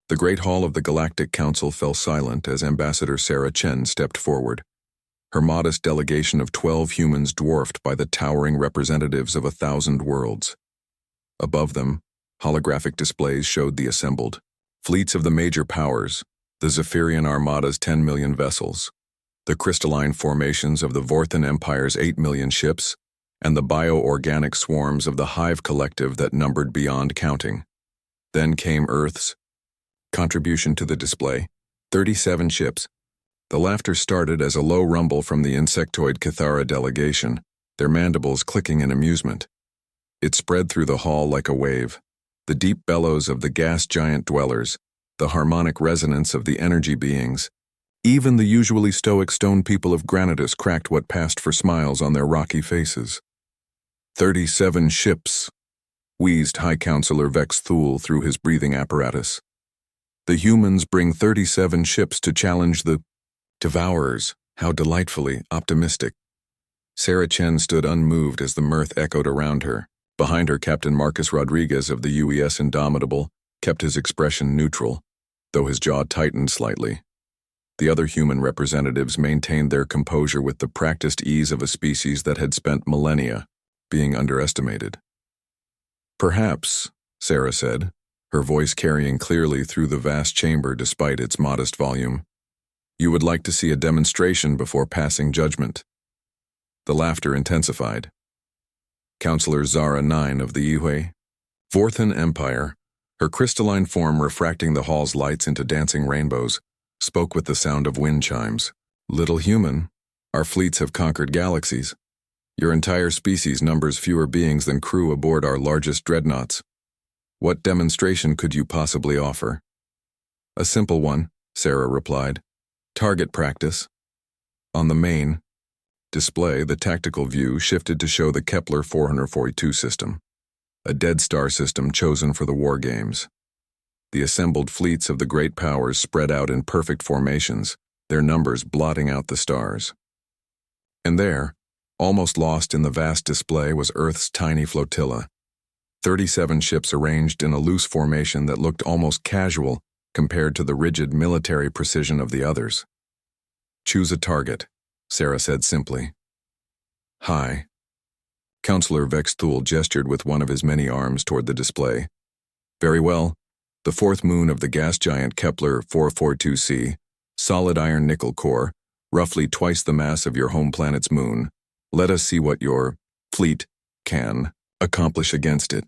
The Great Hall of the Galactic Council fell silent as Ambassador Sarah Chen stepped forward. Her modest delegation of 12 humans dwarfed by the towering representatives of 1,000 worlds. Above them, holographic displays showed the assembled fleets of the major powers, the Zephyrian Armada's 10 million vessels, the crystalline formations of the Vorthan Empire's 8 million ships, and the bio-organic swarms of the Hive Collective that numbered beyond counting. Then came Earth's contribution to the display, 37 ships. The laughter started as a low rumble from the insectoid Cathara delegation, their mandibles clicking in amusement. It spread through the hall like a wave. The deep bellows of the gas giant dwellers, the harmonic resonance of the energy beings. Even the usually stoic stone people of Granitus cracked what passed for smiles on their rocky faces. 37 ships, wheezed High Counselor Vex Thule through his breathing apparatus. The humans bring 37 ships to challenge the Devourers. How delightfully optimistic. Sarah Chen stood unmoved as the mirth echoed around her. Behind her, Captain Marcus Rodriguez of the UES Indomitable kept his expression neutral, though his jaw tightened slightly. The other human representatives maintained their composure with the practiced ease of a species that had spent millennia being underestimated. Perhaps, Sarah said, her voice carrying clearly through the vast chamber despite its modest volume, you would like to see a demonstration before passing judgment. The laughter intensified. Counselor Zara 9 of the HFY Vorthan Empire, her crystalline form refracting the hall's lights into dancing rainbows, spoke with the sound of wind chimes. Little human, our fleets have conquered galaxies. Your entire species numbers fewer beings than crew aboard our largest dreadnoughts. What demonstration could you possibly offer? A simple one, Sarah replied. Target practice. On the main display, the tactical view shifted to show the Kepler 442 system, a dead star system chosen for the war games. The assembled fleets of the great powers spread out in perfect formations, their numbers blotting out the stars. And there, almost lost in the vast display, was Earth's tiny flotilla. 37 ships arranged in a loose formation that looked almost casual compared to the rigid military precision of the others. Choose a target, Sarah said simply. Hi. Counselor Vex Thule gestured with one of his many arms toward the display. Very well. The fourth moon of the gas giant Kepler 442c, solid iron nickel core, roughly twice the mass of your home planet's moon. Let us see what your fleet can accomplish against it.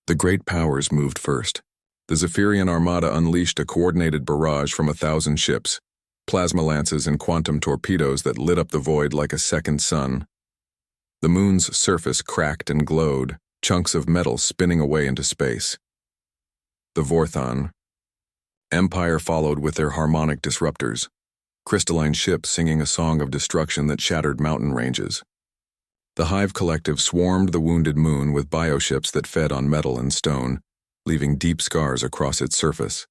The great powers moved first. The Zephyrian Armada unleashed a coordinated barrage from 1,000 ships, plasma lances and quantum torpedoes that lit up the void like a second sun. The moon's surface cracked and glowed, chunks of metal spinning away into space. The Vorthan Empire followed with their harmonic disruptors, crystalline ships singing a song of destruction that shattered mountain ranges. The Hive Collective swarmed the wounded moon with bioships that fed on metal and stone, leaving deep scars across its surface.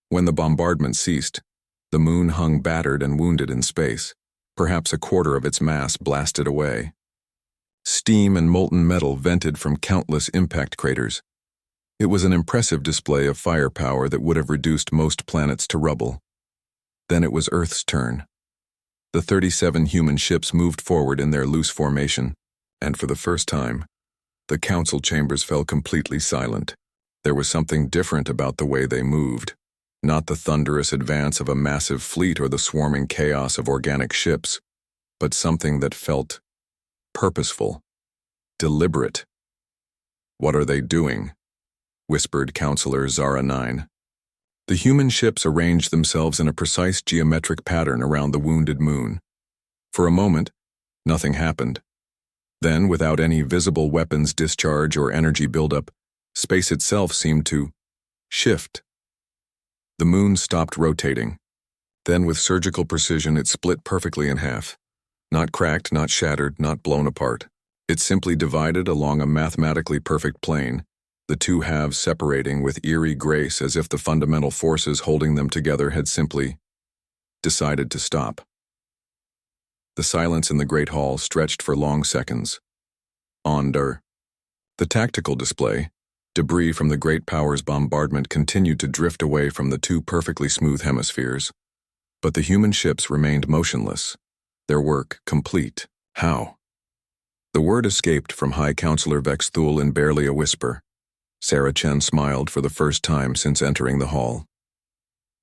When the bombardment ceased, the moon hung battered and wounded in space, perhaps a quarter of its mass blasted away. Steam and molten metal vented from countless impact craters. It was an impressive display of firepower that would have reduced most planets to rubble. Then it was Earth's turn. The 37 human ships moved forward in their loose formation, and for the first time, the council chambers fell completely silent. There was something different about the way they moved, not the thunderous advance of a massive fleet or the swarming chaos of organic ships, but something that felt purposeful, deliberate. What are they doing? Whispered Counselor Zara 9. The human ships arranged themselves in a precise geometric pattern around the wounded moon. For a moment, nothing happened. Then, without any visible weapons discharge or energy buildup, space itself seemed to shift. The moon stopped rotating. Then, with surgical precision, it split perfectly in half. Not cracked, not shattered, not blown apart. It simply divided along a mathematically perfect plane, the two halves separating with eerie grace as if the fundamental forces holding them together had simply decided to stop. The silence in the great hall stretched for long seconds. The tactical display, Debris from the Great Power's bombardment continued to drift away from the two perfectly smooth hemispheres. But the human ships remained motionless, their work complete. How? The word escaped from High Counselor Vex Thul in barely a whisper. Sarah Chen smiled for the first time since entering the hall.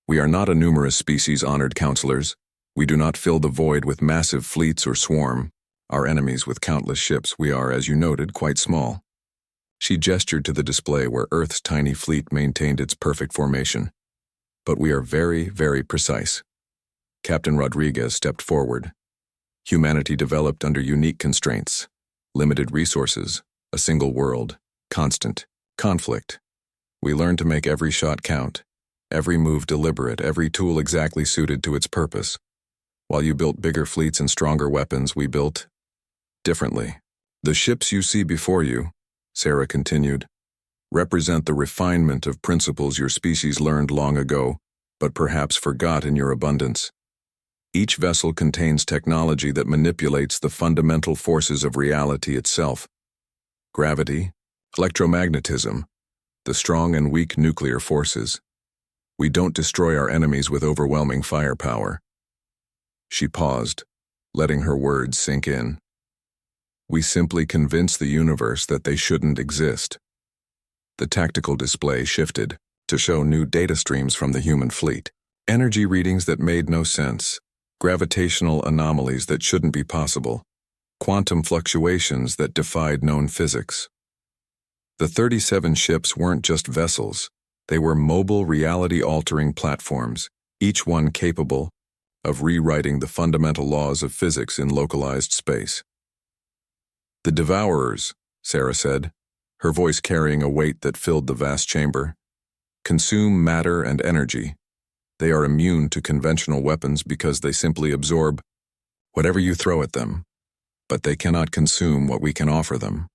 We are not a numerous species, honored counselors. We do not fill the void with massive fleets or swarm. Our enemies with countless ships, we are, as you noted, quite small. She gestured to the display where Earth's tiny fleet maintained its perfect formation. But we are very, very precise. Captain Rodriguez stepped forward. Humanity developed under unique constraints. Limited resources, a single world, constant conflict. We learned to make every shot count, every move deliberate, every tool exactly suited to its purpose. While you built bigger fleets and stronger weapons, we built differently. The ships you see before you, Sarah continued, represent the refinement of principles your species learned long ago, but perhaps forgot in your abundance. Each vessel contains technology that manipulates the fundamental forces of reality itself. Gravity, electromagnetism, the strong and weak nuclear forces. We don't destroy our enemies with overwhelming firepower. She paused, letting her words sink in. We simply convince the universe that they shouldn't exist. The tactical display shifted to show new data streams from the human fleet. Energy readings that made no sense, gravitational anomalies that shouldn't be possible, quantum fluctuations that defied known physics. The 37 ships weren't just vessels, they were mobile reality-altering platforms, each one capable of rewriting the fundamental laws of physics in localized space. The Devourers, Sarah said, her voice carrying a weight that filled the vast chamber, consume matter and energy. They are immune to conventional weapons because they simply absorb whatever you throw at them, but they cannot consume what we can offer them.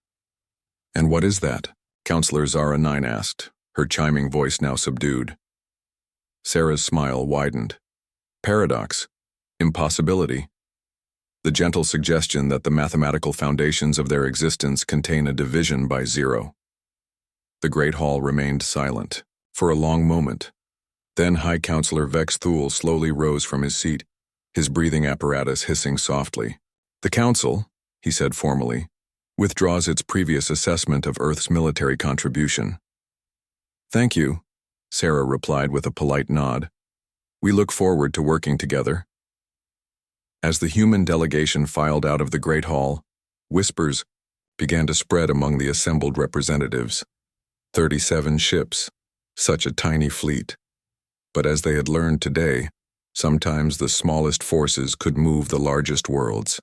And what is that? Counselor Zara 9 asked, her chiming voice now subdued. Sarah's smile widened. Paradox. Impossibility. The gentle suggestion that the mathematical foundations of their existence contain a division by zero. The Great Hall remained silent, for a long moment. Then High Counselor Vex Thul slowly rose from his seat, his breathing apparatus hissing softly. The Council, he said formally, withdraws its previous assessment of Earth's military contribution. Thank you, Sarah replied with a polite nod. We look forward to working together. As the human delegation filed out of the Great Hall, whispers began to spread among the assembled representatives. 37 ships, such a tiny fleet. But as they had learned today, sometimes the smallest forces could move the largest worlds.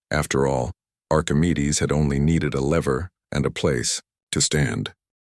After all, Archimedes had only needed a lever and a place to stand.